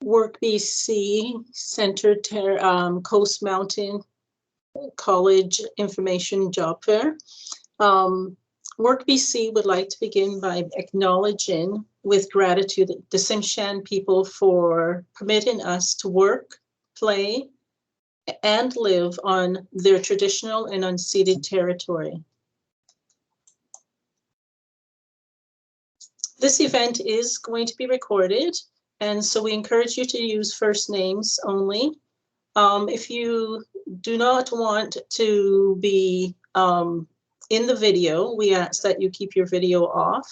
Work BC Center, Coast Mountain College Information Job Fair. Work BC would like to begin by acknowledging with gratitude the Tsimshian people for permitting us to work, play, and live on their traditional and unceded territory. This event is going to be recorded, and so we encourage you to use first names only. If you do not want to be in the video, we ask that you keep your video off.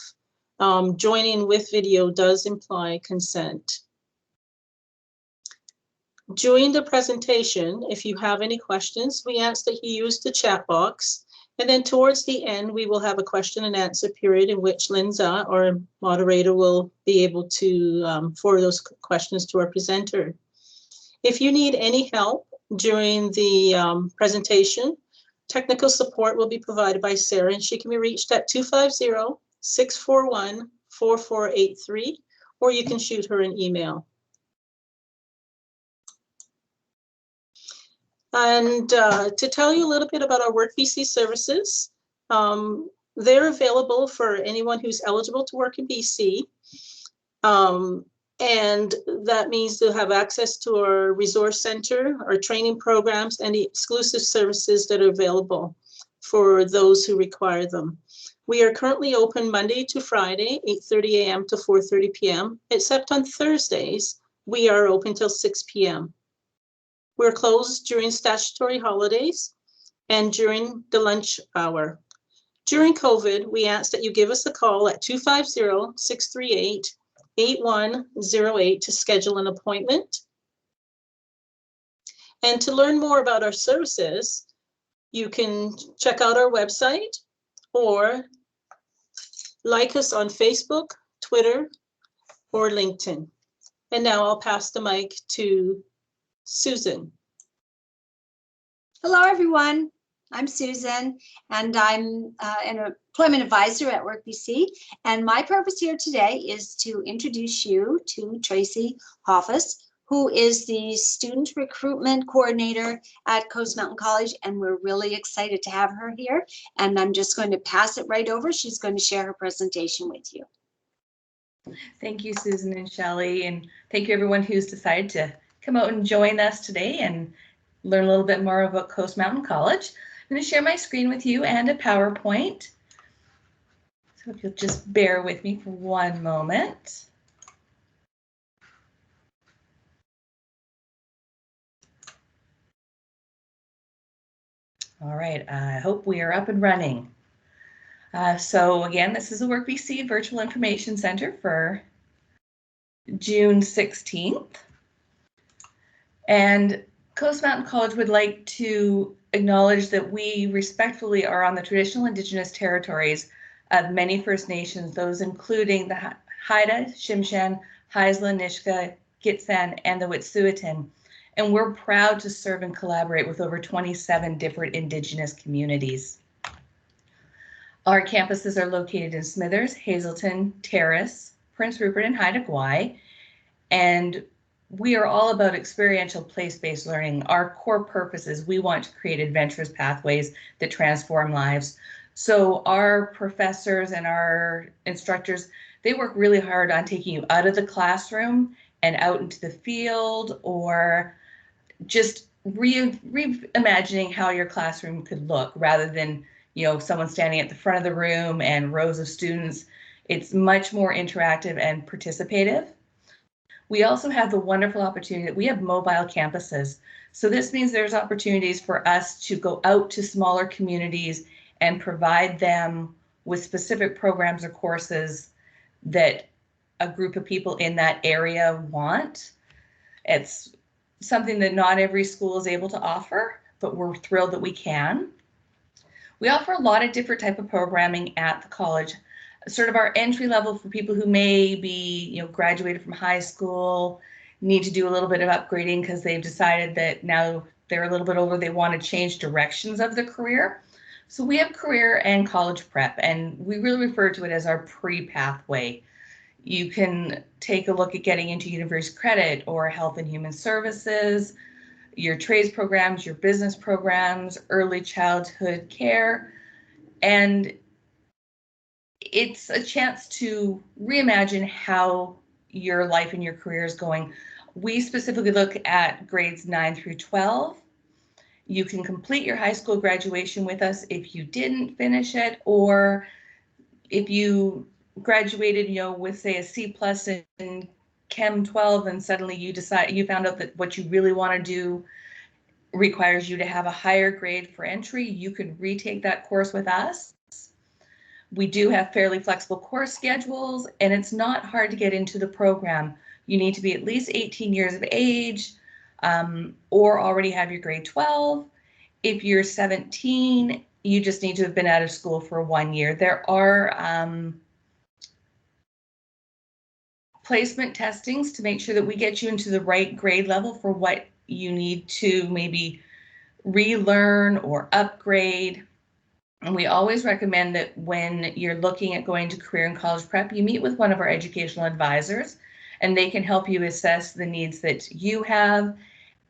Joining with video does imply consent. During the presentation, if you have any questions, we ask that you use the chat box. And then towards the end, we will have a question and answer period in which Linda, our moderator, will be able to forward those questions to our presenter. If you need any help during the presentation, technical support will be provided by Sarah, and she can be reached at 250-641-4483, or you can shoot her an email. And to tell you a little bit about our Work BC services, they're available for anyone who's eligible to work in BC. And that means they'll have access to our resource center, our training programs, and the exclusive services that are available for those who require them. We are currently open Monday to Friday, 8:30 a.m. to 4:30 p.m., except on Thursdays, we are open till 6 p.m. We're closed during statutory holidays and during the lunch hour. During COVID, we ask that you give us a call at 250-638-8108 to schedule an appointment. And to learn more about our services, you can check out our website or like us on Facebook, Twitter, or LinkedIn. And now I'll pass the mic to Susan. Hello, everyone. I'm Susan, and I'm an employment advisor at Work BC. And my purpose here today is to introduce you to Tracy Hoffus, who is the student recruitment coordinator at Coast Mountain College, and we're really excited to have her here. And I'm just going to pass it right over. She's going to share her presentation with you. Thank you, Susan and Shelley, and thank you everyone who's decided to come out and join us today and learn a little bit more about Coast Mountain College. I'm going to share my screen with you and a PowerPoint. So if you'll just bear with me for one moment. All right, I hope we are up and running. So again, this is the Work BC Virtual Information Center for June 16th. And Coast Mountain College would like to acknowledge that we respectfully are on the traditional Indigenous territories of many First Nations, those including the Haida, Tsimshian, Haisla, Nisga'a, Gitxsan, and the Wet'suwet'en. And we're proud to serve and collaborate with over 27 different Indigenous communities. Our campuses are located in Smithers, Hazelton, Terrace, Prince Rupert, and Haida Gwaii. And we are all about experiential place-based learning. Our core purpose is we want to create adventurous pathways that transform lives. So our professors and our instructors, they work really hard on taking you out of the classroom and out into the field, or just reimagining how your classroom could look rather than, you know, someone standing at the front of the room and rows of students. It's much more interactive and participative. We also have the wonderful opportunity that we have mobile campuses. So this means there's opportunities for us to go out to smaller communities and provide them with specific programs or courses that a group of people in that area want. It's something that not every school is able to offer, but we're thrilled that we can. We offer a lot of different type of programming at the college. Sort of our entry level for people who may be, you know, graduated from high school, need to do a little bit of upgrading because they've decided that now they're a little bit older, they want to change directions of their career. So we have career and college prep, and we really refer to it as our pre-pathway. You can take a look at getting into university credit or health and human services, your trades programs, your business programs, early childhood care. And it's a chance to reimagine how your life and your career is going. We specifically look at grades 9 through 12. You can complete your high school graduation with us if you didn't finish it, or if you graduated, with say a C+ in Chem 12, and suddenly you found out that what you really want to do requires you to have a higher grade for entry, you can retake that course with us. We do have fairly flexible course schedules, and it's not hard to get into the program. You need to be at least 18 years of age, or already have your grade 12. If you're 17, you just need to have been out of school for 1 year. There are placement testings to make sure that we get you into the right grade level for what you need to maybe relearn or upgrade. And we always recommend that when you're looking at going to career and college prep, you meet with one of our educational advisors, and they can help you assess the needs that you have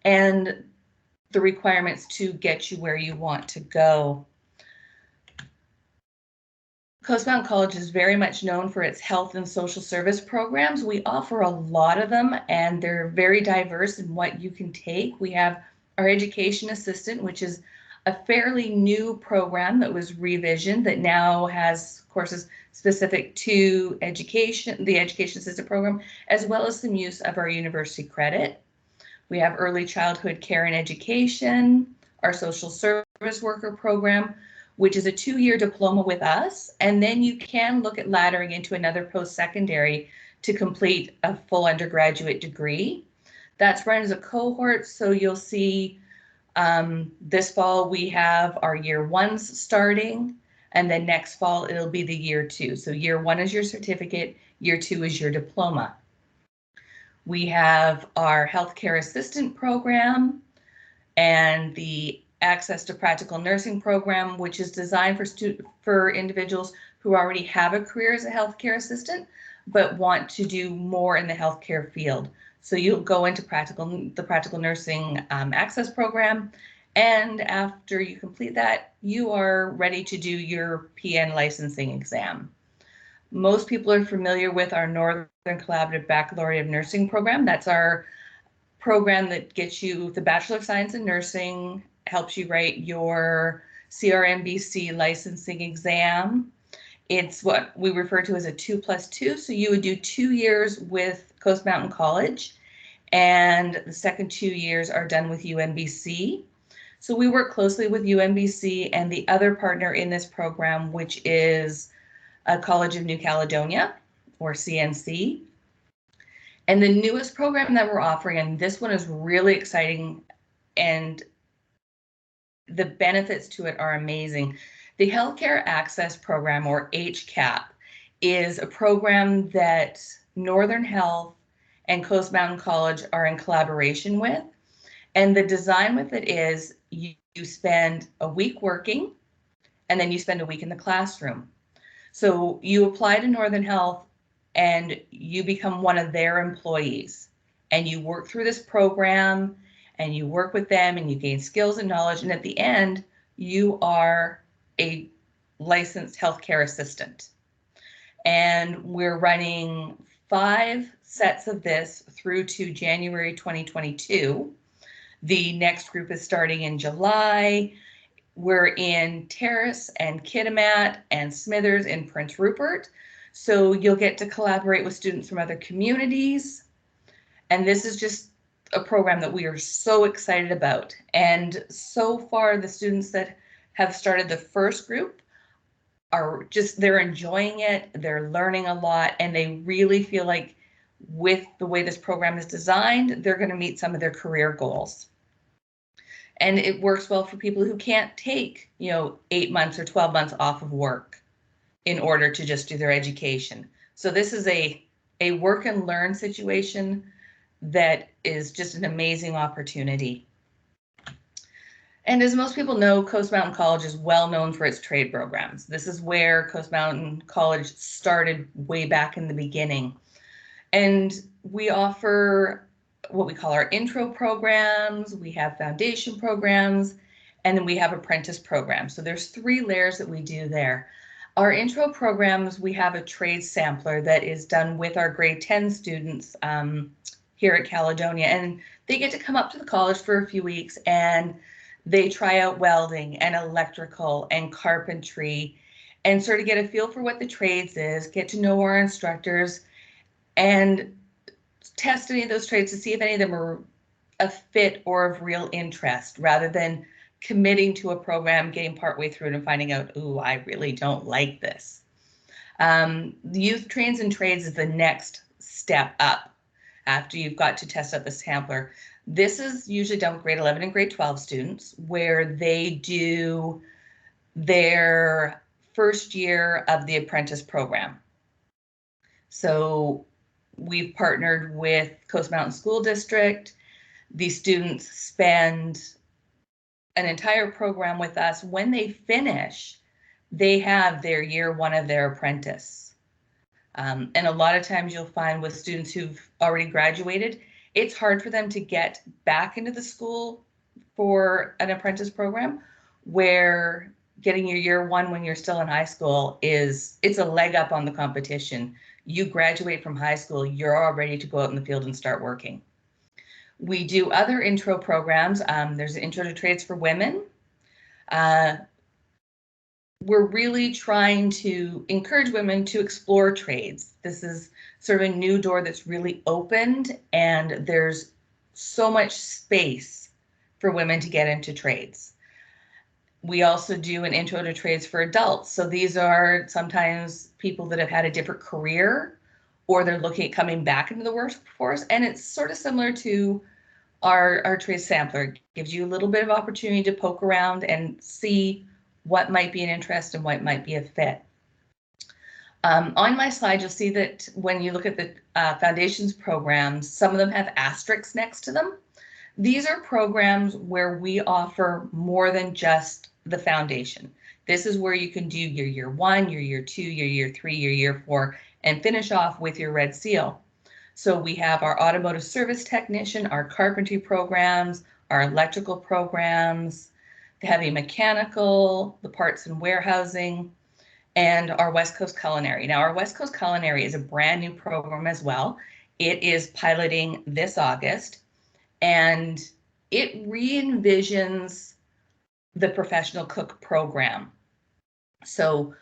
and the requirements to get you where you want to go. Coast Mountain College is very much known for its health and social service programs. We offer a lot of them, and they're very diverse in what you can take. We have our Education Assistant, which is a fairly new program that was revisioned, that now has courses specific to education, the Education Assistant program, as well as some use of our university credit. We have Early Childhood Care and Education, our Social Service Worker program, which is a 2-year diploma with us, and then you can look at laddering into another post-secondary to complete a full undergraduate degree. That's run as a cohort, so you'll see this fall we have our year 1s starting, and then next fall it'll be the year 2. So year 1 is your certificate, year 2 is your diploma. We have our healthcare assistant program and the Access to Practical Nursing program, which is designed for individuals who already have a career as a healthcare assistant, but want to do more in the healthcare field. So you'll go into the Practical Nursing Access program, and after you complete that, you are ready to do your PN licensing exam. Most people are familiar with our Northern Collaborative Baccalaureate of Nursing program. That's our program that gets you the Bachelor of Science in Nursing, helps you write your CRNBC licensing exam. It's what we refer to as a 2+2. So you would do 2 years with Coast Mountain College, and the second 2 years are done with UNBC. So we work closely with UNBC and the other partner in this program, which is College of New Caledonia, or CNC. And the newest program that we're offering, and this one is really exciting, and the benefits to it are amazing. The Healthcare Access Program, or HCAP, is a program that Northern Health and Coast Mountain College are in collaboration with. And the design with it is you spend a week working, and then you spend a week in the classroom. So you apply to Northern Health and you become one of their employees, and you work through this program and you work with them and you gain skills and knowledge. And at the end, you are a licensed healthcare assistant. And we're running 5 sets of this through to January 2022. The next group is starting in July. We're in Terrace and Kitimat and Smithers in Prince Rupert. So you'll get to collaborate with students from other communities. And this is just a program that we are so excited about. And so far, the students that have started the first group are they're enjoying it, they're learning a lot, and they really feel like with the way this program is designed, they're going to meet some of their career goals. And it works well for people who can't take, 8 months or 12 months off of work in order to just do their education. So this is a work and learn situation that is just an amazing opportunity. And as most people know, Coast Mountain College is well known for its trade programs. This is where Coast Mountain College started way back in the beginning. And we offer what we call our intro programs, we have foundation programs, and then we have apprentice programs. So there's 3 layers that we do there. Our intro programs, we have a trade sampler that is done with our grade 10 students here at Caledonia, and they get to come up to the college for a few weeks and they try out welding and electrical and carpentry and sort of get a feel for what the trades is, get to know our instructors, and test any of those trades to see if any of them are a fit or of real interest, rather than committing to a program, getting partway through it and finding out, ooh, I really don't like this. The youth trains and trades is the next step up after you've got to test out the sampler. This is usually done with grade 11 and grade 12 students, where they do their first year of the apprentice program. So we've partnered with Coast Mountain School District. These students spend an entire program with us. When they finish, they have their year 1 of their apprentice. And a lot of times you'll find with students who've already graduated, it's hard for them to get back into the school for an apprentice program, where getting your year 1 when you're still in high school it's a leg up on the competition. You graduate from high school, you're all ready to go out in the field and start working. We do other intro programs. There's an intro to trades for women. We're really trying to encourage women to explore trades. This is sort of a new door that's really opened, and there's so much space for women to get into trades. We also do an intro to trades for adults. So these are sometimes people that have had a different career, or they're looking at coming back into the workforce. And it's sort of similar to our trade sampler. It gives you a little bit of opportunity to poke around and see what might be an interest and what might be a fit. On my slide, you'll see that when you look at the foundations programs, some of them have asterisks next to them. These are programs where we offer more than just the foundation. This is where you can do your year 1, your year 2, your year 3, your year 4, and finish off with your red seal. So we have our automotive service technician, our carpentry programs, our electrical programs, the heavy mechanical, the parts and warehousing, and our West Coast Culinary. Now, our West Coast Culinary is a brand new program as well. It is piloting this August, and it re-envisions the professional cook program. So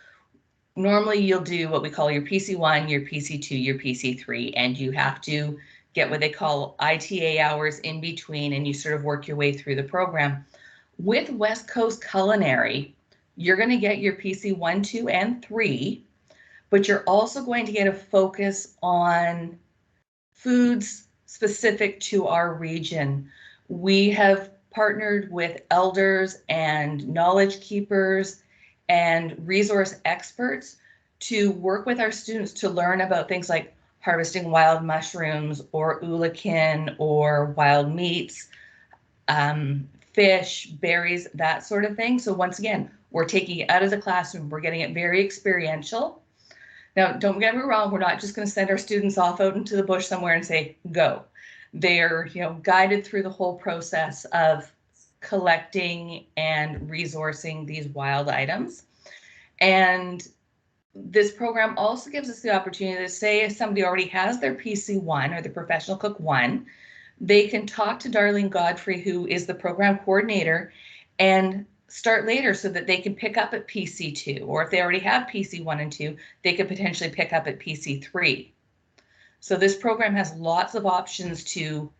normally you'll do what we call your PC1, your PC2, your PC3, and you have to get what they call ITA hours in between, and you sort of work your way through the program. With West Coast Culinary, you're going to get your PC1, 2, and 3, but you're also going to get a focus on foods specific to our region. We have partnered with elders and knowledge keepers and resource experts to work with our students to learn about things like harvesting wild mushrooms or ulican or wild meats, fish, berries, that sort of thing. So once again, we're taking it out of the classroom. We're getting it very experiential. Now, don't get me wrong, we're not just going to send our students off out into the bush somewhere and say, go. They're, guided through the whole process of collecting and resourcing these wild items. And this program also gives us the opportunity to say, if somebody already has their PC1 or the Professional Cook 1, they can talk to Darlene Godfrey, who is the program coordinator, and start later so that they can pick up at PC2, or if they already have PC1 and 2, they could potentially pick up at PC3. So this program has lots of options to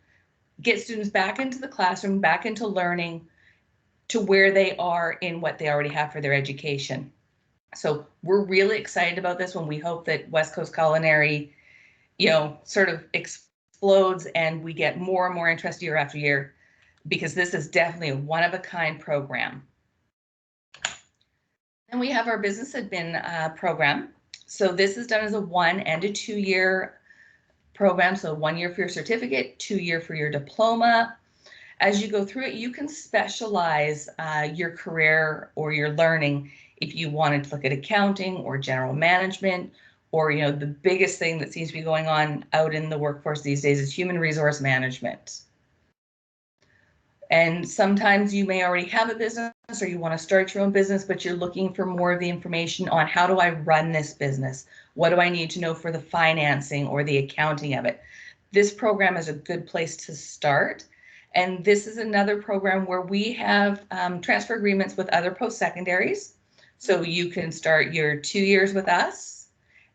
get students back into the classroom, back into learning to where they are in what they already have for their education. So we're really excited about this one. We hope that West Coast Culinary, sort of explodes and we get more and more interest year after year, because this is definitely a one-of-a-kind program. Then we have our business admin program. So this is done as a 1 and a 2 year program. So 1 year for your certificate, 2 year for your diploma. As you go through it, you can specialize your career or your learning if you wanted to look at accounting or general management or, you know, the biggest thing that seems to be going on out in the workforce these days is human resource management. And sometimes you may already have a business or you want to start your own business, but you're looking for more of the information on how do I run this business? What do I need to know for the financing or the accounting of it? This program is a good place to start. And this is another program where we have transfer agreements with other post-secondaries. So you can start your 2 years with us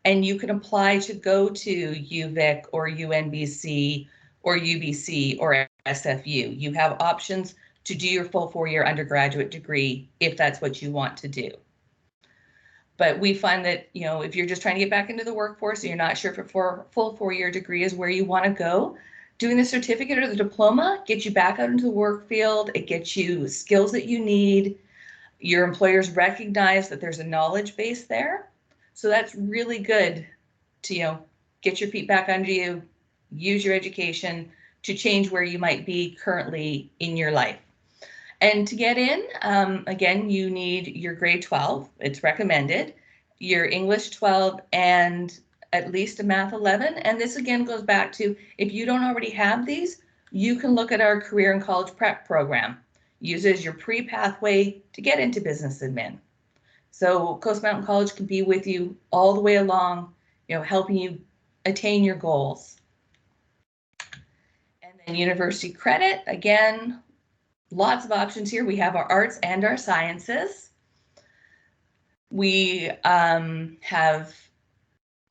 and you can apply to go to UVic or UNBC or UBC or SFU. You have options to do your full 4-year undergraduate degree if that's what you want to do. But we find that, you know, if you're just trying to get back into the workforce and you're not sure if a full 4-year degree is where you want to go, doing the certificate or the diploma gets you back out into the work field. It gets you skills that you need. Your employers recognize that there's a knowledge base there. So that's really good to, you know, get your feet back under you, use your education to change where you might be currently in your life. And to get in, again, you need your grade 12, it's recommended, your English 12, and at least a math 11. And this again goes back to, if you don't already have these, you can look at our career and college prep program. Use it as your pre-pathway to get into business admin. So Coast Mountain College can be with you all the way along, you know, helping you attain your goals. And then university credit, again, lots of options here. We have our arts and our sciences. We have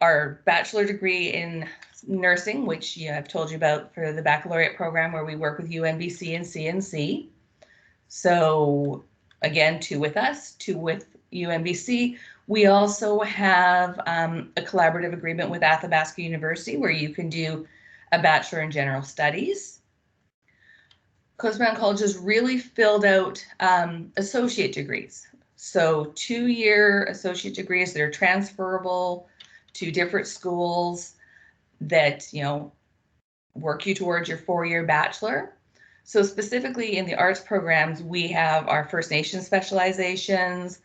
our bachelor degree in nursing, which I've told you about for the baccalaureate program where we work with UNBC and CNC. So again, 2 with us, 2 with UNBC. We also have a collaborative agreement with Athabasca University where you can do a Bachelor in General Studies. Coast Mountain College has really filled out associate degrees. So 2-year associate degrees that are transferable to different schools that, you know, work you towards your 4-year bachelor. So specifically in the arts programs, we have our First Nations specializations,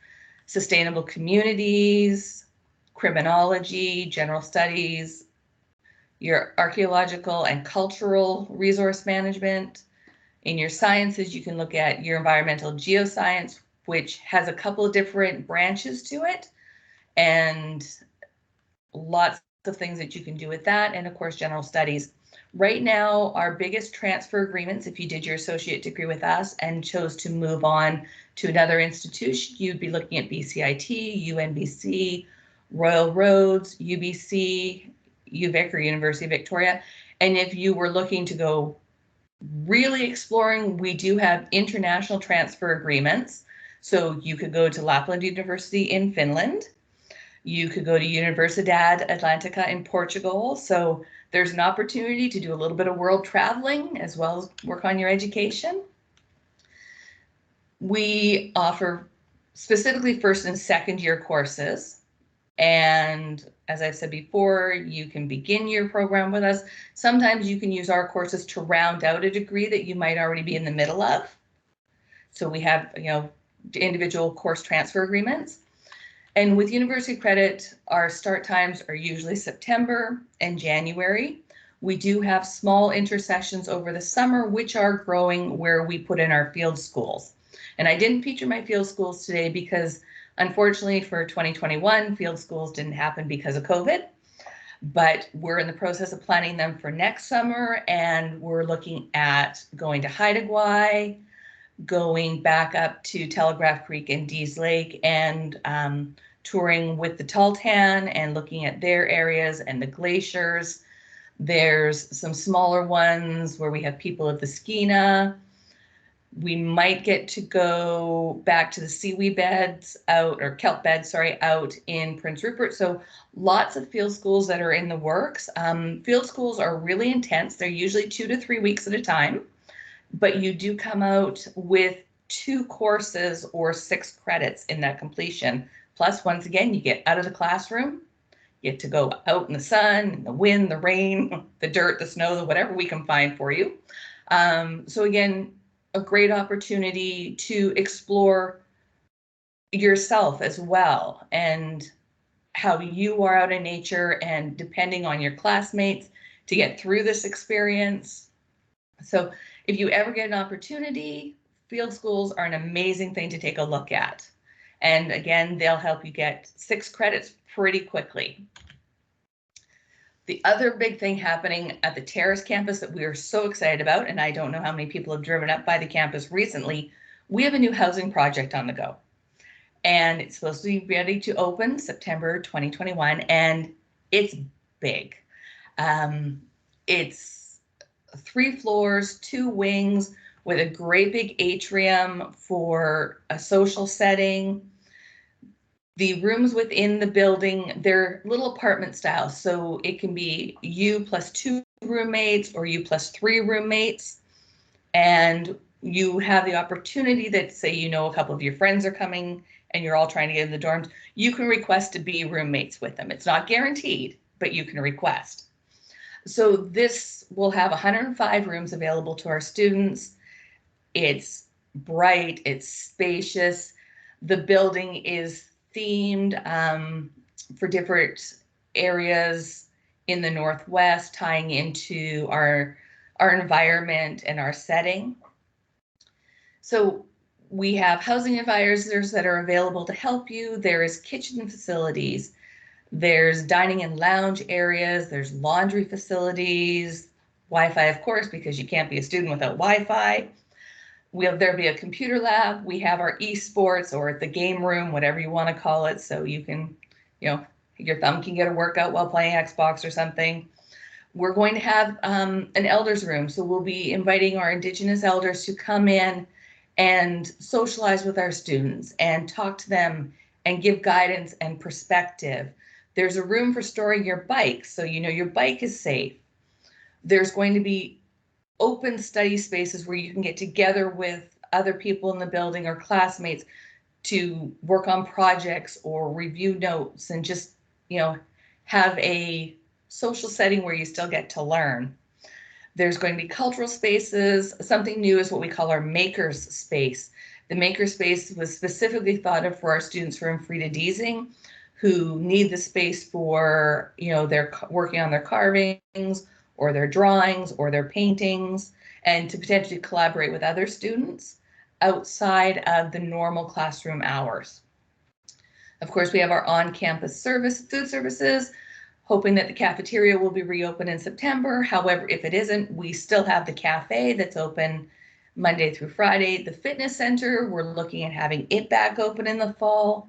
sustainable communities, criminology, general studies, your archaeological and cultural resource management. In your sciences, you can look at your environmental geoscience, which has a couple of different branches to it, and lots of things that you can do with that, and of course, general studies. Right now, our biggest transfer agreements, if you did your associate degree with us and chose to move on to another institution, you'd be looking at BCIT, UNBC, Royal Roads, UBC, UVic or University of Victoria. And if you were looking to go really exploring, we do have international transfer agreements. So you could go to Lapland University in Finland. You could go to Universidade Atlantica in Portugal. So there's an opportunity to do a little bit of world traveling as well as work on your education. We offer specifically 1st and 2nd year courses. And as I've said before, you can begin your program with us. Sometimes you can use our courses to round out a degree that you might already be in the middle of. So we have, you know, individual course transfer agreements. And with university credit, our start times are usually September and January. We do have small intersessions over the summer, which are growing, where we put in our field schools. And I didn't feature my field schools today because unfortunately for 2021, field schools didn't happen because of COVID, but we're in the process of planning them for next summer, and we're looking at going to Haida Gwaii, going back up to Telegraph Creek and Dees Lake, and touring with the Tahltan and looking at their areas and the glaciers. There's some smaller ones where we have people of the Skeena. We might get to go back to the seaweed beds out, or kelp beds, sorry, out in Prince Rupert. So lots of field schools that are in the works. Field schools are really intense. They're usually 2 to 3 weeks at a time, but you do come out with 2 courses or 6 credits in that completion. Plus, once again, you get out of the classroom, you get to go out in the sun, the wind, the rain, the dirt, the snow, the whatever we can find for you. So again, a great opportunity to explore yourself as well. And how you are out in nature and depending on your classmates to get through this experience. So if you ever get an opportunity, field schools are an amazing thing to take a look at. And again, they'll help you get 6 credits pretty quickly. The other big thing happening at the Terrace campus that we are so excited about, and I don't know how many people have driven up by the campus recently, we have a new housing project on the go. And it's supposed to be ready to open September 2021, and it's big. It's 3 floors, 2 wings with a great big atrium for a social setting. The rooms within the building, they're little apartment style, so it can be you plus 2 roommates or you plus 3 roommates. And you have the opportunity that, say, you know, a couple of your friends are coming and you're all trying to get in the dorms, you can request to be roommates with them. It's not guaranteed, but you can request. So this will have 105 rooms available to our students. It's bright, it's spacious. The building is themed for different areas in the Northwest, tying into our environment and our setting. So we have housing advisors that are available to help you. There is kitchen facilities. There's dining and lounge areas. There's laundry facilities. Wi-Fi, of course, because you can't be a student without Wi-Fi. There'll be a computer lab. We have our esports or the game room, whatever you want to call it. So you can, you know, your thumb can get a workout while playing Xbox or something. We're going to have an elders room. So we'll be inviting our Indigenous elders to come in and socialize with our students and talk to them and give guidance and perspective. There's a room for storing your bike, so you know your bike is safe. There's going to be open study spaces where you can get together with other people in the building or classmates to work on projects or review notes and just, you know, have a social setting where you still get to learn. There's going to be cultural spaces. Something new is what we call our makers space. The maker space was specifically thought of for our students from Frida Deasing, who need the space for, you know, their working on their carvings or their drawings or their paintings, and to potentially collaborate with other students outside of the normal classroom hours. Of course, we have our on-campus food services, hoping that the cafeteria will be reopened in September. However, if it isn't, we still have the cafe that's open Monday through Friday. The fitness center, we're looking at having it back open in the fall.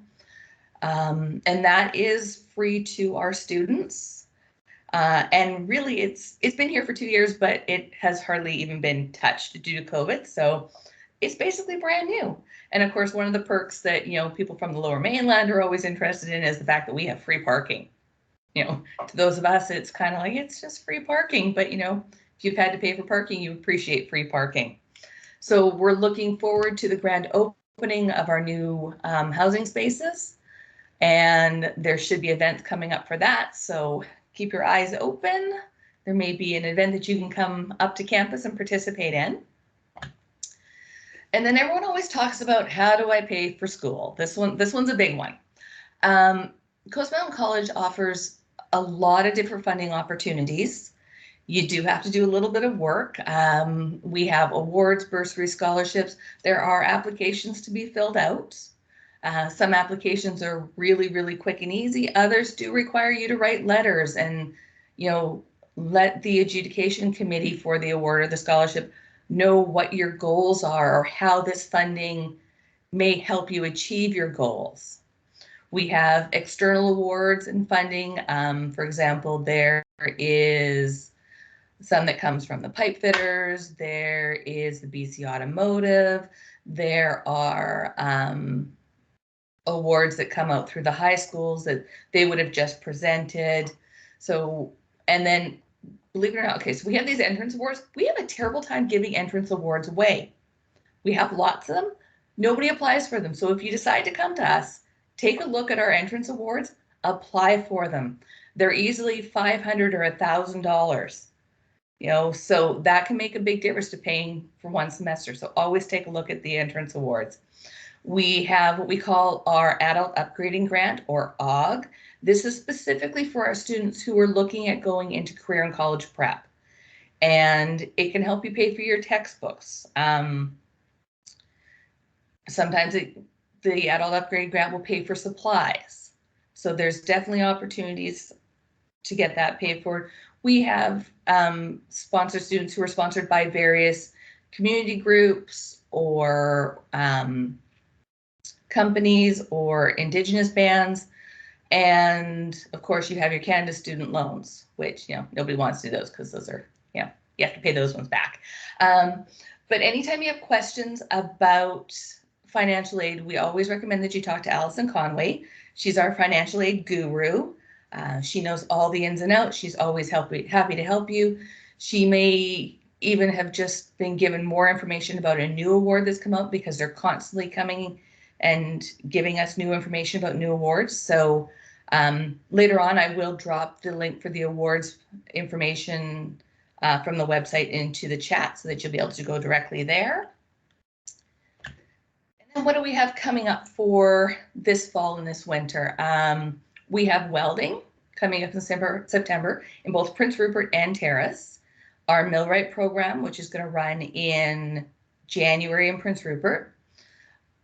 And that is free to our students. And really, it's been here for 2 years, but it has hardly even been touched due to COVID. So it's basically brand new. And of course, one of the perks that, you know, people from the Lower Mainland are always interested in is the fact that we have free parking. You know, to those of us, it's kind of like, it's just free parking, but you know, if you've had to pay for parking, you appreciate free parking. So we're looking forward to the grand opening of our new housing spaces, and there should be events coming up for that. So keep your eyes open. There may be an event that you can come up to campus and participate in. And then everyone always talks about, how do I pay for school? This one's a big one. Coast Mountain College offers a lot of different funding opportunities. You do have to do a little bit of work. We have awards, bursary, scholarships. There are applications to be filled out. Some applications are really, really quick and easy. Others do require you to write letters and, you know, let the adjudication committee for the award or the scholarship know what your goals are or how this funding may help you achieve your goals. We have external awards and funding. For example, there is some that comes from the pipe fitters. There is the BC Automotive. There are awards that come out through the high schools that they would have just presented. So, and then believe it or not, okay, so we have these entrance awards. We have a terrible time giving entrance awards away. We have lots of them. Nobody applies for them. So if you decide to come to us, take a look at our entrance awards, apply for them. They're easily $500 or $1,000, you know, so that can make a big difference to paying for one semester. So always take a look at the entrance awards. We have what we call our Adult Upgrading Grant, or AUG. This is specifically for our students who are looking at going into career and college prep. And it can help you pay for your textbooks. Sometimes the adult upgrade grant will pay for supplies. So there's definitely opportunities to get that paid for. We have sponsored students who are sponsored by various community groups or companies or Indigenous bands. And of course, you have your Canada student loans, which, nobody wants to do those because those are, you have to pay those ones back. But anytime you have questions about financial aid, we always recommend that you talk to Allison Conway. She's our financial aid guru. She knows all the ins and outs. She's always happy to help you. She may even have just been given more information about a new award that's come out, because they're constantly coming and giving us new information about new awards. So later on, I will drop the link for the awards information from the website into the chat so that you'll be able to go directly there. And then what do we have coming up for this fall and this winter? We have welding coming up in September in both Prince Rupert and Terrace. Our Millwright program, which is going to run in January in Prince Rupert.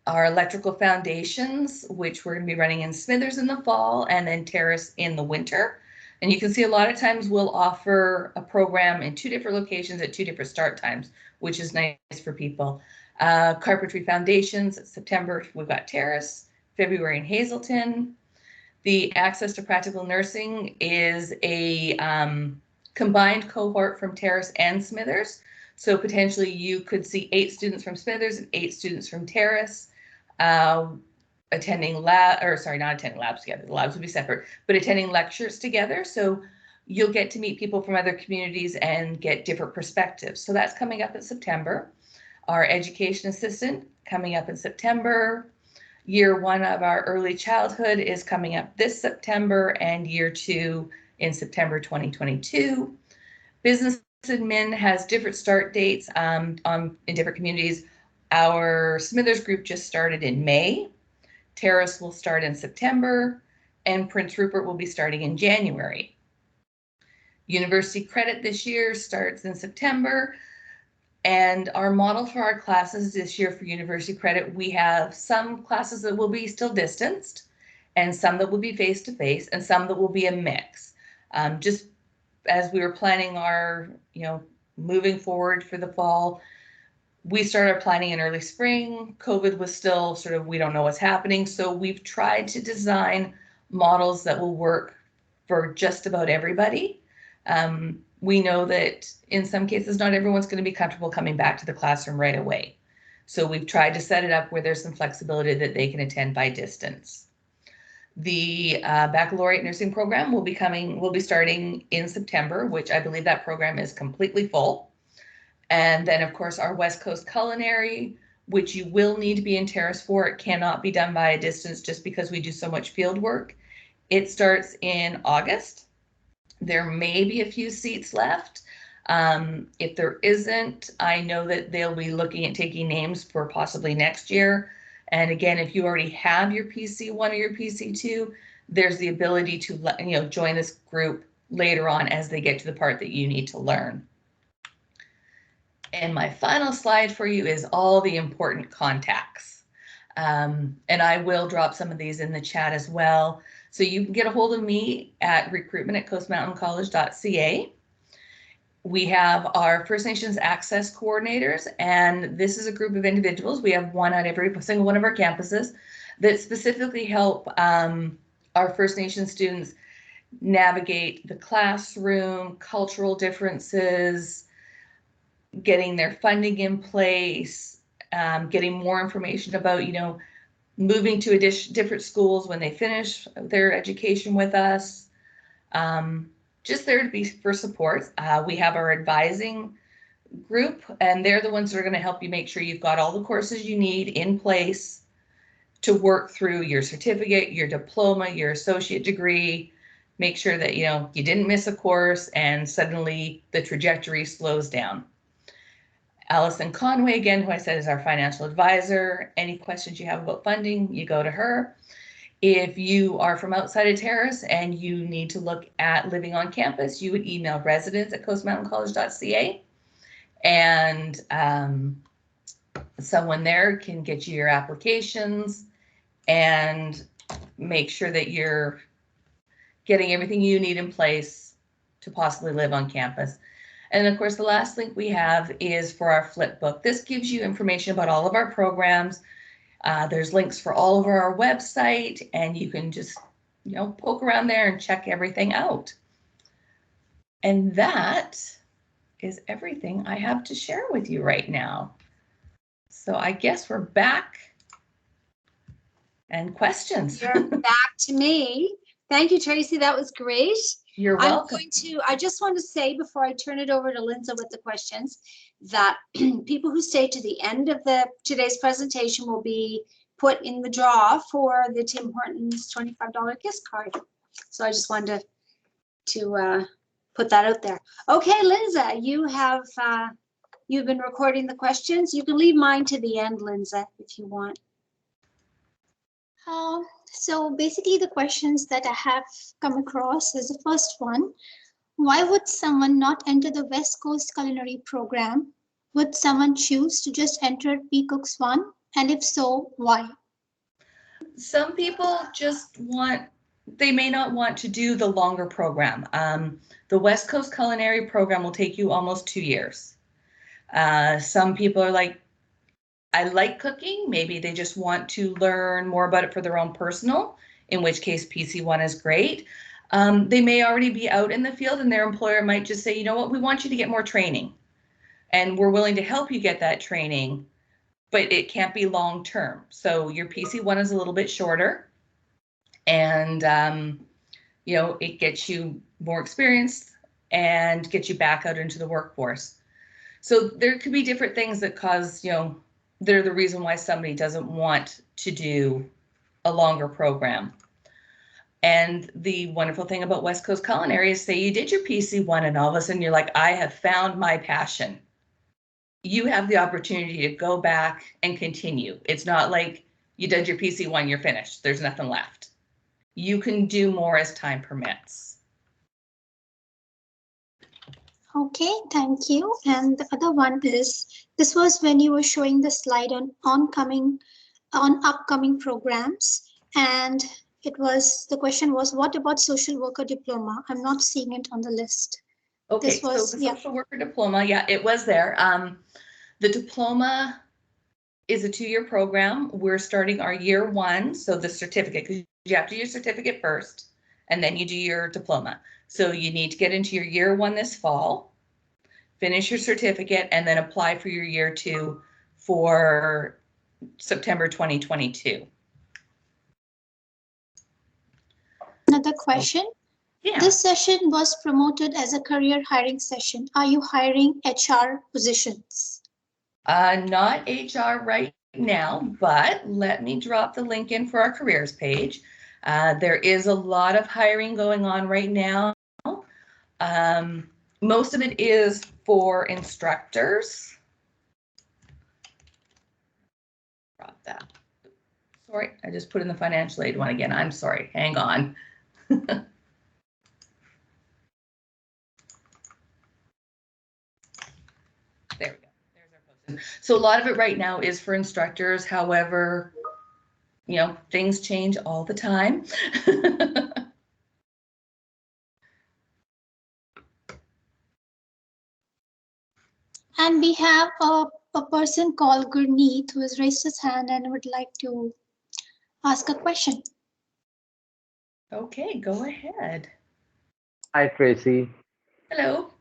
Our electrical foundations, which we're going to be running in Smithers in the fall, and then Terrace in the winter. And you can see a lot of times we'll offer a program in 2 different locations at 2 different start times, which is nice for people. Carpentry foundations, September, we've got Terrace, February in Hazelton. The Access to Practical Nursing is a combined cohort from Terrace and Smithers. So potentially you could see 8 students from Smithers and 8 students from Terrace attending not attending labs together, the labs would be separate, but attending lectures together. So you'll get to meet people from other communities and get different perspectives. So that's coming up in September. Our education assistant coming up in September. Year 1 of our early childhood is coming up this September, and year 2 in September 2022. Business admin has different start dates in different communities. Our Smithers group just started in May. Terrace will start in September, and Prince Rupert will be starting in January. University credit this year starts in September, and our model for our classes this year for university credit, we have some classes that will be still distanced, and some that will be face-to-face, and some that will be a mix. Just as we were planning our, moving forward for the fall, we started planning in early spring. COVID was still sort of, we don't know what's happening. So we've tried to design models that will work for just about everybody. We know that in some cases, not everyone's going to be comfortable coming back to the classroom right away. So we've tried to set it up where there's some flexibility that they can attend by distance. The baccalaureate nursing program will be starting in September, which I believe that program is completely full. And then, of course, our West Coast culinary, which you will need to be in Terrace for. It cannot be done by a distance just because we do so much field work. It starts in August. There may be a few seats left. If there isn't, I know that they'll be looking at taking names for possibly next year. And again, if you already have your PC1 or your PC2, there's the ability to join this group later on as they get to the part that you need to learn. And my final slide for you is all the important contacts. And I will drop some of these in the chat as well. So you can get a hold of me at recruitment@coastmountaincollege.ca. We have our First Nations Access Coordinators, and this is a group of individuals. We have one at every single one of our campuses that specifically help our First Nation students navigate the classroom, cultural differences, getting their funding in place, getting more information about, moving to different schools when they finish their education with us. Just there to be for support. We have our advising group, and they're the ones that are going to help you make sure you've got all the courses you need in place to work through your certificate, your diploma, your associate degree. Make sure that you didn't miss a course and suddenly the trajectory slows down. Allison Conway, again, who I said is our financial advisor. Any questions you have about funding, you go to her. If you are from outside of Terrace and you need to look at living on campus, you would email residents@coastmountaincollege.ca, and someone there can get you your applications and make sure that you're getting everything you need in place to possibly live on campus. And of course, the last link we have is for our flip book. This gives you information about all of our programs. There's links for all over our website, and you can just, poke around there and check everything out. And that is everything I have to share with you right now. So I guess we're back. And questions. You're back to me. Thank you, Tracy. That was great. You're welcome. I just want to say before I turn it over to Lindsay with the questions, that people who stay to the end of today's presentation will be put in the draw for the Tim Hortons $25 gift card. So I just wanted to put that out there. Okay, Lindsay, you've been recording the questions. You can leave mine to the end, Lindsay, if you want. So basically the questions that I have come across is the first one. Why would someone not enter the West Coast Culinary Program? Would someone choose to just enter PCooks 1? And if so, why? Some people they may not want to do the longer program. The West Coast Culinary Program will take you almost 2 years. Some people are like, I like cooking. Maybe they just want to learn more about it for their own personal, in which case PC1 is great. They may already be out in the field and their employer might just say, you know what, we want you to get more training and we're willing to help you get that training, but it can't be long term. So your PC1 is a little bit shorter and, it gets you more experience and gets you back out into the workforce. So there could be different things that cause, they're the reason why somebody doesn't want to do a longer program. And the wonderful thing about West Coast Culinary is, say you did your PC1 and all of a sudden you're like, I have found my passion. You have the opportunity to go back and continue. It's not like you did your PC1, you're finished. There's nothing left. You can do more as time permits. Okay, thank you. And the other one is, this was when you were showing the slide on upcoming programs. And the question was, what about social worker diploma? I'm not seeing it on the list. Okay, so the social worker diploma, yeah, it was there. The diploma is a 2-year program. We're starting our year 1, so the certificate, because you have to do your certificate first, and then you do your diploma. So you need to get into your year 1 this fall, finish your certificate, and then apply for your year 2 for September 2022. Another question. Yeah. This session was promoted as a career hiring session. Are you hiring HR positions? Not HR right now, but let me drop the link in for our careers page. There is a lot of hiring going on right now. Most of it is for instructors. Drop that. Sorry, I just put in the financial aid one again. I'm sorry. Hang on. There we go. There's our posting. So a lot of it right now is for instructors. However, things change all the time. And we have a person called Gurneet who has raised his hand and would like to ask a question. Okay, go ahead. Hi, Tracy. Hello.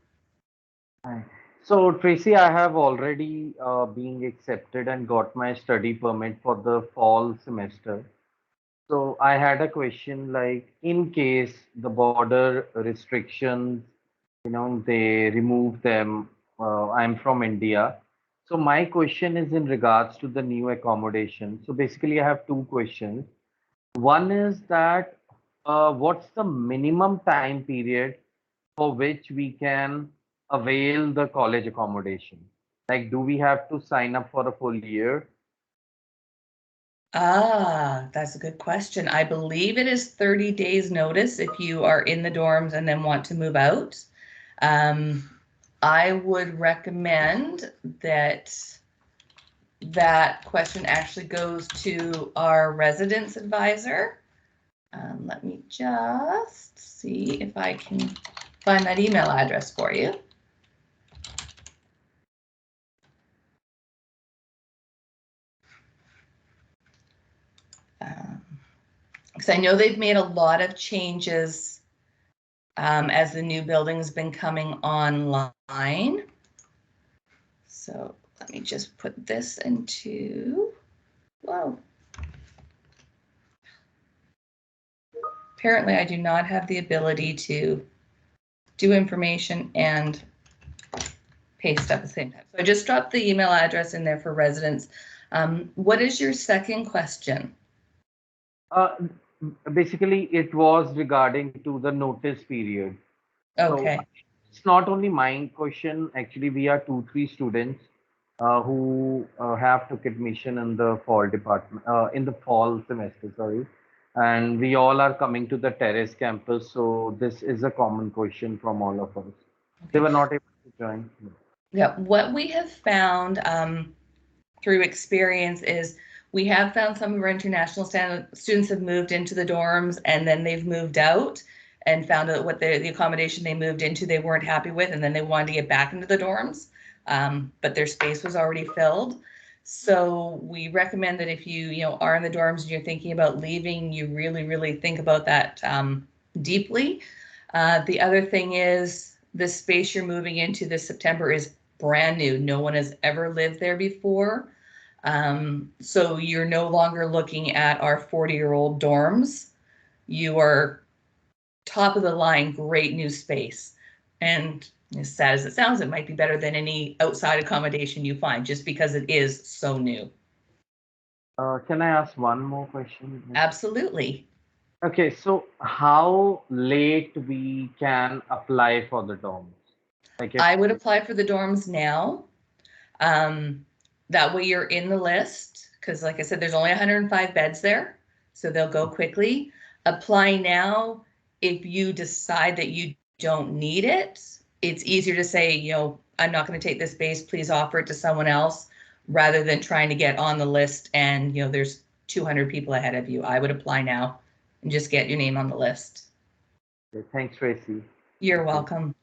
Hi. So, Tracy, I have already been accepted and got my study permit for the fall semester. So, I had a question like, in case the border restrictions, they remove them. I'm from India. So, my question is in regards to the new accommodation. So, basically, I have 2 questions. One is that what's the minimum time period for which we can avail the college accommodation? Like, do we have to sign up for a full year? That's a good question. I believe it is 30 days notice if you are in the dorms and then want to move out. I would recommend that that question actually goes to our residence advisor. Let me just see if I can find that email address for you. Because I know they've made a lot of changes as the new building's been coming online. So let me just put this into, whoa. Apparently I do not have the ability to do information and paste at the same time. So I just dropped the email address in there for residents. What is your second question? Basically, it was regarding to the notice period. Okay. So it's not only my question. Actually, we are 2-3 students who have took admission in the fall department, in the fall semester, sorry. And we all are coming to the Terrace campus. So this is a common question from all of us. They were not able to join. Yeah, what we have found through experience is we have found some of our international students have moved into the dorms and then they've moved out and found out what the accommodation they moved into they weren't happy with, and then they wanted to get back into the dorms, but their space was already filled. So we recommend that if you are in the dorms and you're thinking about leaving, you really think about that deeply. The other thing is the space you're moving into this September is brand new. No one has ever lived there before. So you're no longer looking at our 40-year-old dorms. You are top of the line, great new space. And as sad as it sounds, it might be better than any outside accommodation you find just because it is so new. Can I ask one more question? Absolutely. Okay, so how late we can apply for the dorms? Like if I would apply for the dorms now. That way you're in the list, because like I said, there's only 105 beds there, so they'll go quickly. Apply now. If you decide that you don't need it, it's easier to say, I'm not going to take this space, please offer it to someone else, rather than trying to get on the list and, there's 200 people ahead of you. I would apply now and just get your name on the list. Okay, thanks, Tracy. You're welcome.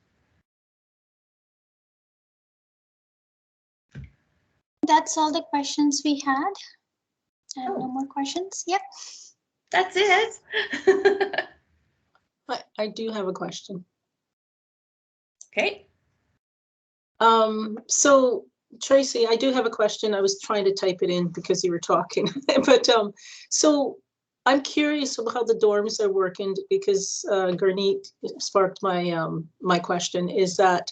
That's all the questions we had. And Oh. no more questions. Yep. That's it. I do have a question. Okay. So Tracy, I do have a question. I was trying to type it in because you were talking, but so I'm curious about how the dorms are working, because Gurneet sparked my question. Is that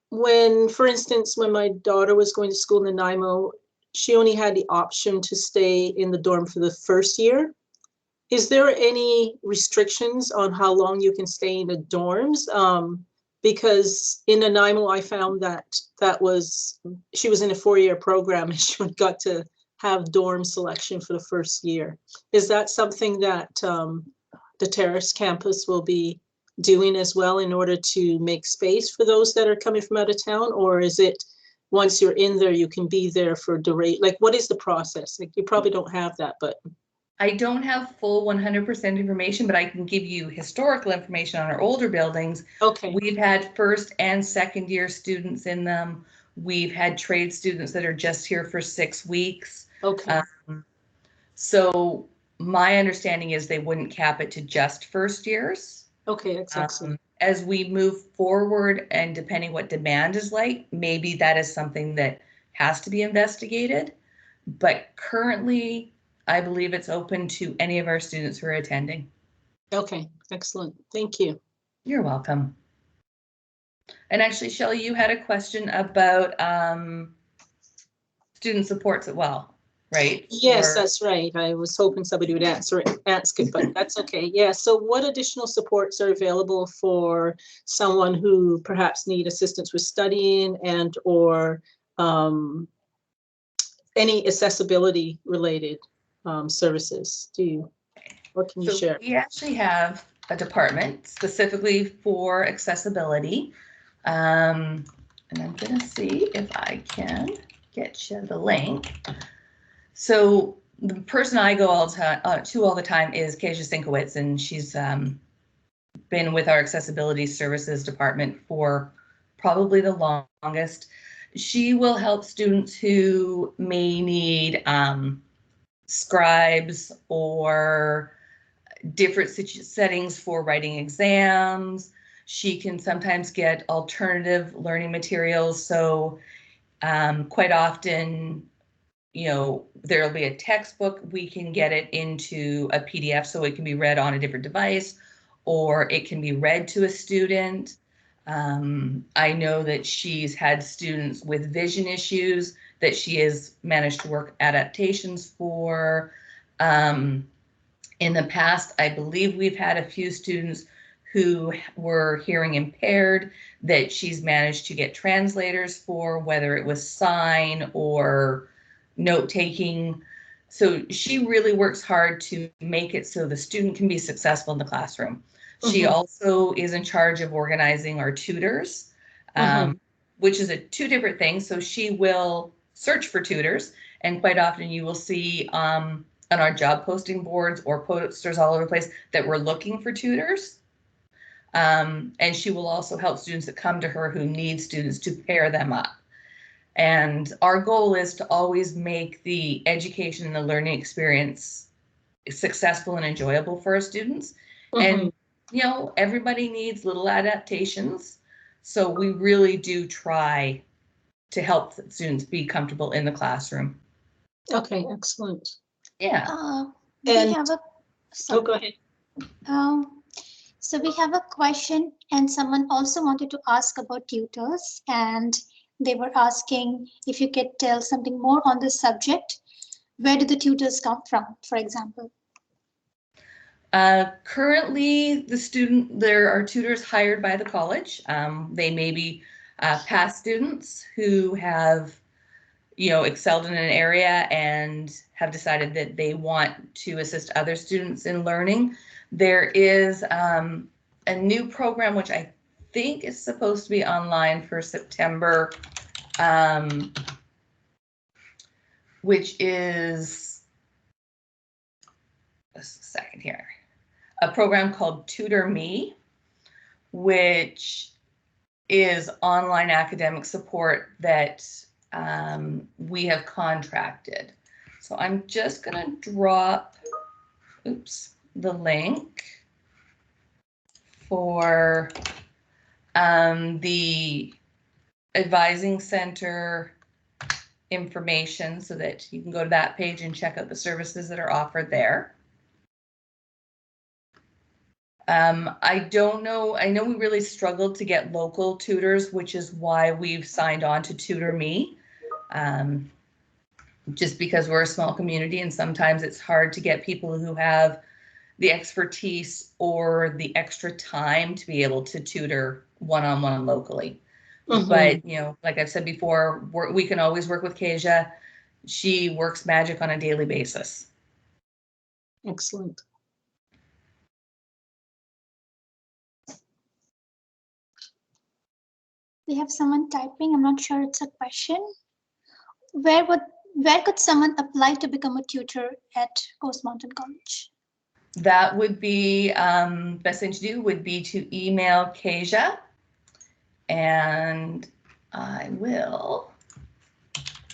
when, for instance, when my daughter was going to school in Nanaimo, she only had the option to stay in the dorm for the first year. Is there any restrictions on how long you can stay in the dorms? Because in Nanaimo, I found that she was in a 4-year program and she got to have dorm selection for the first year. Is that something that the Terrace campus will be doing as well in order to make space for those that are coming from out of town? Or is it once you're in there, you can be there for duration? Like, what is the process? Like, you probably don't have that, but. I don't have full 100% information, but I can give you historical information on our older buildings. Okay. We've had first and second year students in them. We've had trade students that are just here for 6 weeks. Okay. So my understanding is they wouldn't cap it to just first years. Okay, that's excellent. As we move forward and depending what demand is like, maybe that is something that has to be investigated. But currently, I believe it's open to any of our students who are attending. Okay, excellent. Thank you. You're welcome. And actually, Shelley, you had a question about student supports as well, right? Yes, that's right. I was hoping somebody would ask it, but that's okay. Yeah, so what additional supports are available for someone who perhaps need assistance with studying and or any accessibility related services? What can you So share? we actually have a department specifically for accessibility. And I'm gonna see if I can get you the link. So the person I go all the time is Kasia Sinkowitz, and she's been with our accessibility services department for probably the longest. She will help students who may need scribes or different settings for writing exams. She can sometimes get alternative learning materials. So quite often, there'll be a textbook, we can get it into a PDF so it can be read on a different device, or it can be read to a student. I know that she's had students with vision issues that she has managed to work adaptations for. In the past, I believe we've had a few students who were hearing impaired that she's managed to get translators for, whether it was sign or note taking. So she really works hard to make it so the student can be successful in the classroom. She also is in charge of organizing our tutors, which is two different things. So she will search for tutors, and quite often you will see on our job posting boards or posters all over the place that we're looking for tutors. And she will also help students that come to her who need students to pair them up. And our goal is to always make the education and the learning experience successful and enjoyable for our students. And, everybody needs little adaptations. So we really do try to help students be comfortable in the classroom. Okay, excellent. Yeah. We have a. Oh, go ahead. So we have a question, and someone also wanted to ask about tutors, and they were asking if you could tell something more on this subject. Where do the tutors come from, for example? Currently, there are tutors hired by the college. They may be past students who have, excelled in an area and have decided that they want to assist other students in learning. There is a new program, which I think is supposed to be online for September, which is, just a second here, a program called Tutor Me, which is online academic support that we have contracted. So I'm just going to drop, the link for the advising center information so that you can go to that page and check out the services that are offered there. I don't know. I know we really struggled to get local tutors, which is why we've signed on to Tutor Me. Just because we're a small community and sometimes it's hard to get people who have the expertise or the extra time to be able to tutor one-on-one locally. But, like I've said before, we can always work with Kasia. She works magic on a daily basis. Excellent. We have someone typing. I'm not sure it's a question. Where could someone apply to become a tutor at Coast Mountain College? That would be, best thing to do would be to email Kasia, and I will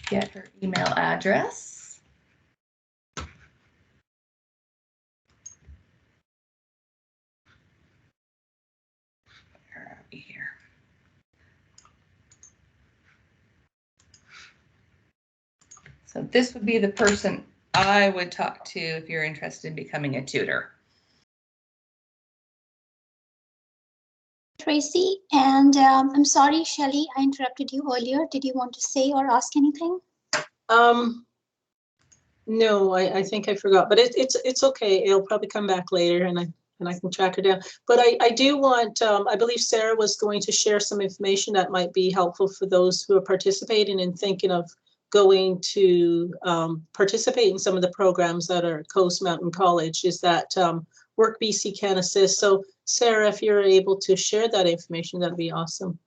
get her email address. Where are we here? So this would be the person I would talk to if you're interested in becoming a tutor. Tracy, and I'm sorry, Shelley, I interrupted you earlier. Did you want to say or ask anything? No, I think I forgot, but it's okay. It'll probably come back later, and I can track her down. But I do want, I believe Sarah was going to share some information that might be helpful for those who are participating and thinking of going to participate in some of the programs that are Coast Mountain College is that Work BC can assist. So Sarah, if you're able to share that information, that'd be awesome.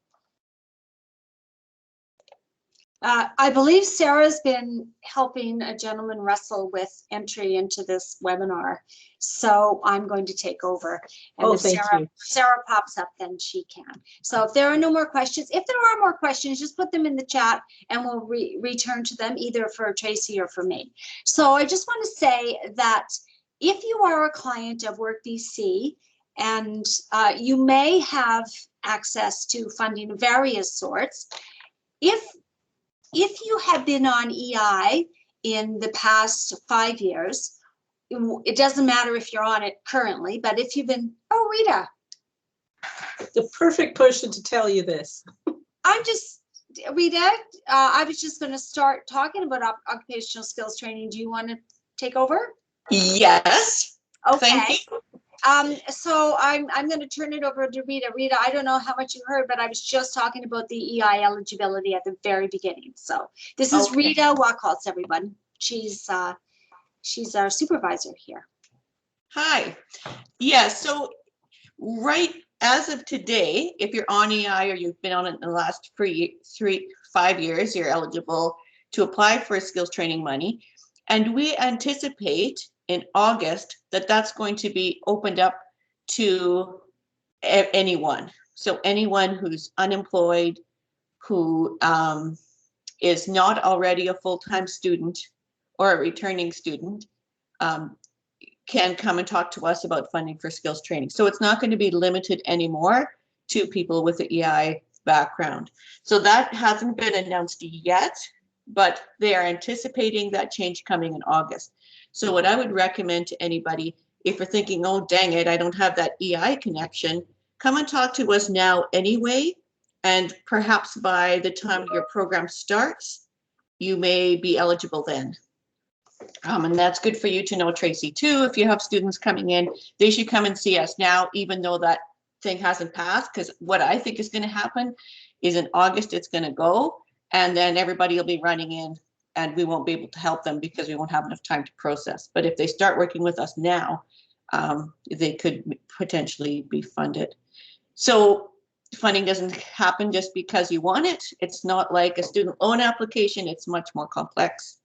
I believe Sarah's been helping a gentleman, Russell, with entry into this webinar. So I'm going to take over. And Oh, if thank you. Sarah pops up, then she can. So if there are no more questions, if there are more questions, just put them in the chat and we'll return to them either for Tracy or for me. So I just want to say that if you are a client of Work BC and you may have access to funding of various sorts, if you have been on EI in the past 5 years, it doesn't matter if you're on it currently, but if you've been, oh, Rita. The perfect person to tell you this. Rita, I was just going to start talking about occupational skills training. Do you want to take over? Yes. Okay. Thank you. So I'm going to turn it over to Rita. Rita, I don't know how much you heard, but I was just talking about the EI eligibility at the very beginning. So this is Okay. Rita Wachholz, everyone. She's our supervisor here. Hi. Yeah, so right as of today, if you're on EI or you've been on it in the last 5 years, you're eligible to apply for skills training money. And we anticipate in August that that's going to be opened up to anyone. So anyone who's unemployed, who is not already a full-time student or a returning student, can come and talk to us about funding for skills training. So it's not going to be limited anymore to people with the EI background. So that hasn't been announced yet, but they are anticipating that change coming in August. So what I would recommend to anybody, if you're thinking, oh, dang it, I don't have that EI connection, come and talk to us now anyway. And perhaps by the time your program starts, you may be eligible then. And that's good for you to know, Tracy, too. If you have students coming in, they should come and see us now, even though that thing hasn't passed, because what I think is going to happen is in August, it's going to go, and then everybody will be running in and we won't be able to help them because we won't have enough time to process. But if they start working with us now, they could potentially be funded. So funding doesn't happen just because you want it. It's not like a student loan application. It's much more complex.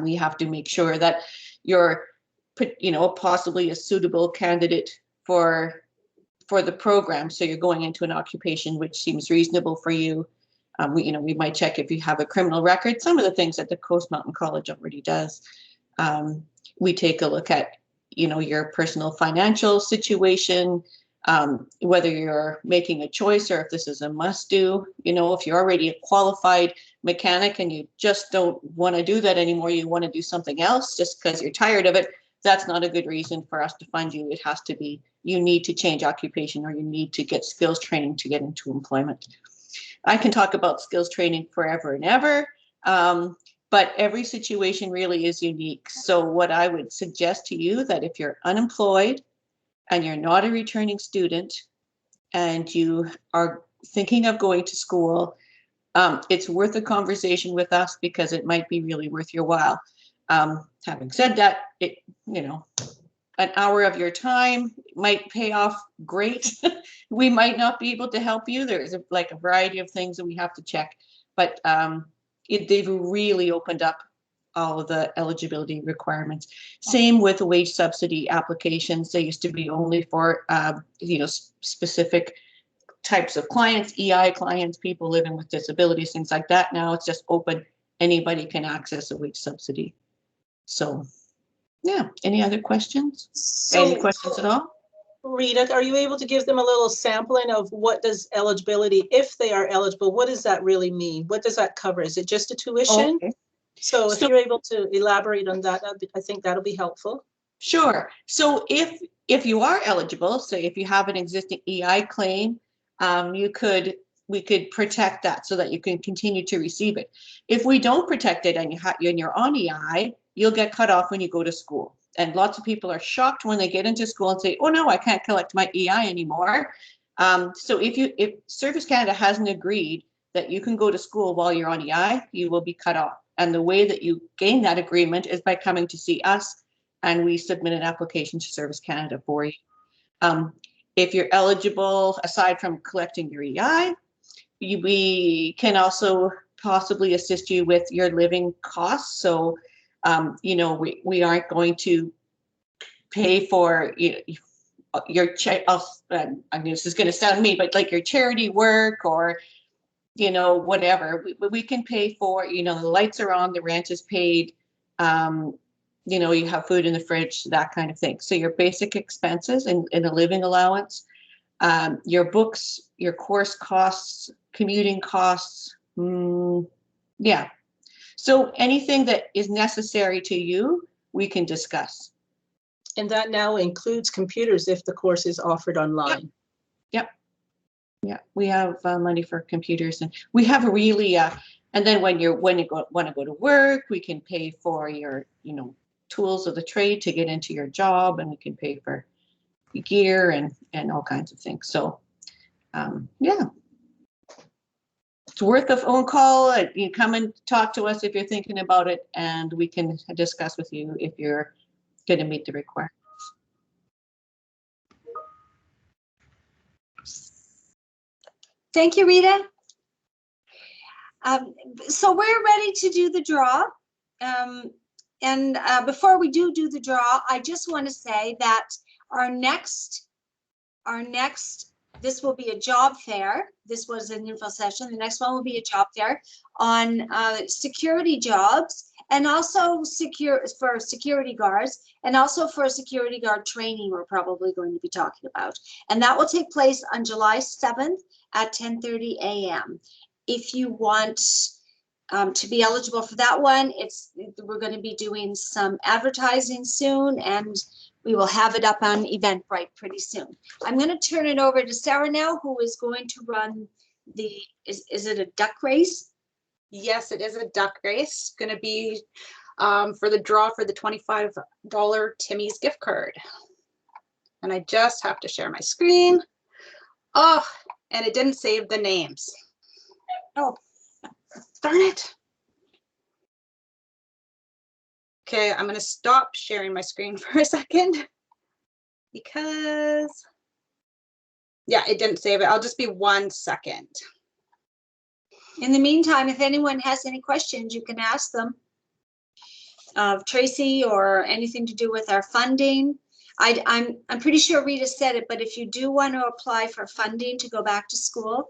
We have to make sure that you're, possibly a suitable candidate for the program. So you're going into an occupation which seems reasonable for you. We might check if you have a criminal record, some of the things that the Coast Mountain College already does. We take a look at, your personal financial situation, whether you're making a choice or if this is a must do. If you're already a qualified mechanic and you just don't want to do that anymore, you want to do something else just because you're tired of it, that's not a good reason for us to fund you. It has to be, you need to change occupation or you need to get skills training to get into employment. I can talk about skills training forever and ever, but every situation really is unique. So what I would suggest to you that if you're unemployed and you're not a returning student and you are thinking of going to school, it's worth a conversation with us because it might be really worth your while. Having said that, an hour of your time might pay off great. We might not be able to help you. There's a variety of things that we have to check, but they've really opened up all of the eligibility requirements. Same with the wage subsidy applications. They used to be only for specific types of clients, EI clients, people living with disabilities, things like that. Now it's just open. Anybody can access a wage subsidy. So yeah, any other questions? Any questions at all? Rita, are you able to give them a little sampling of what does eligibility, if they are eligible, what does that really mean? What does that cover? Is it just a tuition? Okay. So if you're able to elaborate on that, I think that'll be helpful. Sure. So if you are eligible, so if you have an existing EI claim, we could protect that so that you can continue to receive it. If we don't protect it and you're on EI, you'll get cut off when you go to school. And lots of people are shocked when they get into school and say, oh no, I can't collect my EI anymore. So if Service Canada hasn't agreed that you can go to school while you're on EI, you will be cut off. And the way that you gain that agreement is by coming to see us, and we submit an application to Service Canada for you. If you're eligible, aside from collecting your EI, we can also possibly assist you with your living costs. So, you know, we aren't going to pay for your I mean, this is going to sound mean, but like your charity work or, you know, whatever. We can pay for, you know, the lights are on, the rent is paid, you know, you have food in the fridge, that kind of thing. So your basic expenses and a living allowance, your books, your course costs, commuting costs, yeah. So anything that is necessary to you, we can discuss. And that now includes computers if the course is offered online. Yep. Yeah, we have money for computers, and we have a really, and then when you want to go to work, we can pay for your, you know, tools of the trade to get into your job, and we can pay for gear and all kinds of things. So, yeah. It's worth a phone call. You come and talk to us if you're thinking about it, and we can discuss with you if you're going to meet the requirements. Thank you, Rita. So we're ready to do the draw. Before we do the draw, I just want to say that our next, this will be a job fair. This was an info session. The next one will be a job fair on security jobs, and also for security guards, and also for security guard training we're probably going to be talking about. And that will take place on July 7th at 10:30 a.m. If you want to be eligible for that one, we're going to be doing some advertising soon, and we will have it up on Eventbrite pretty soon. I'm going to turn it over to Sarah now, who is going to run the, is it a duck race? Yes, it is a duck race. Going to be for the draw for the $25 Timmy's gift card. And I just have to share my screen. Oh, and it didn't save the names. Oh, darn it. Okay, I'm going to stop sharing my screen for a second because, yeah, it didn't save it. I'll just be 1 second. In the meantime, if anyone has any questions, you can ask them of Tracy or anything to do with our funding. I'm pretty sure Rita said it, but if you do want to apply for funding to go back to school,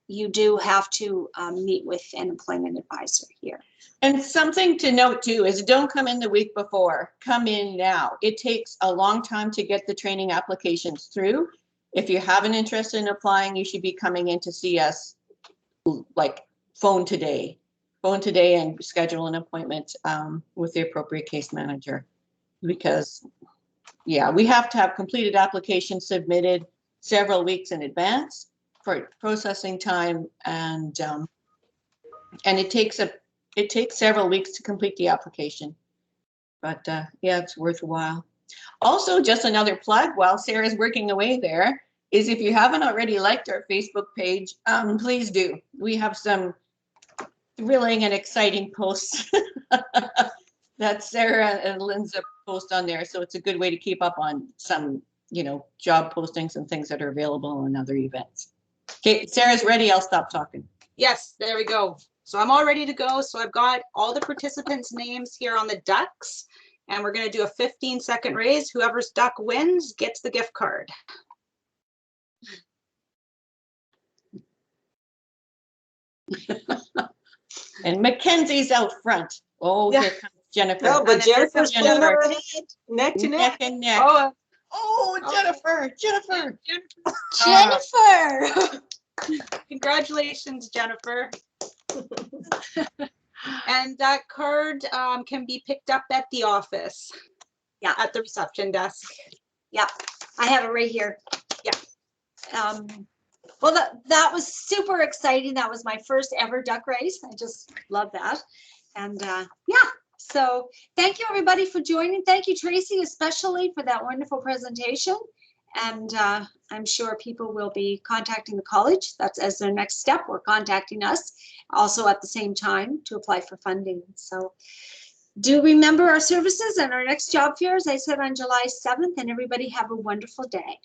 you do have to meet with an employment advisor here. And something to note too is don't come in the week before, come in now. It takes a long time to get the training applications through. If you have an interest in applying, you should be coming in to see us, like phone today and schedule an appointment with the appropriate case manager. Because yeah, we have to have completed applications submitted several weeks in advance for processing time, and it takes several weeks to complete the application. But yeah, it's worthwhile. Also, just another plug while Sarah's working away there is if you haven't already liked our Facebook page, please do. We have some thrilling and exciting posts that Sarah and Linda post on there. So it's a good way to keep up on some, you know, job postings and things that are available and other events. Okay, Sarah's ready. I'll stop talking. Yes, there we go. So I'm all ready to go. So I've got all the participants' names here on the ducks, and we're going to do a 15-second raise. Whoever's duck wins gets the gift card. And Mackenzie's out front. Oh, Yeah. here comes Jennifer. Oh, but Jennifer's Jennifer. pulling her ahead, neck to neck. Neck and neck. Oh, Jennifer. Jennifer! congratulations, Jennifer. And that card can be picked up at the office. Yeah. At the reception desk. Yeah, I have it right here. Yeah. Well, that was super exciting. That was my first ever duck race. I just love that. And yeah, so thank you everybody for joining. Thank you, Tracy, especially for that wonderful presentation. And I'm sure people will be contacting the college. That's as their next step, or contacting us also at the same time to apply for funding. So do remember our services and our next job fair, as I said, on July 7th, and everybody have a wonderful day.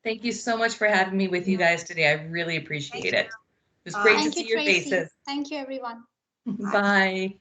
Thank you so much for having me with you guys today. I really appreciate it. It was great to Thank see you, your Tracy. faces. Thank you, everyone. Bye.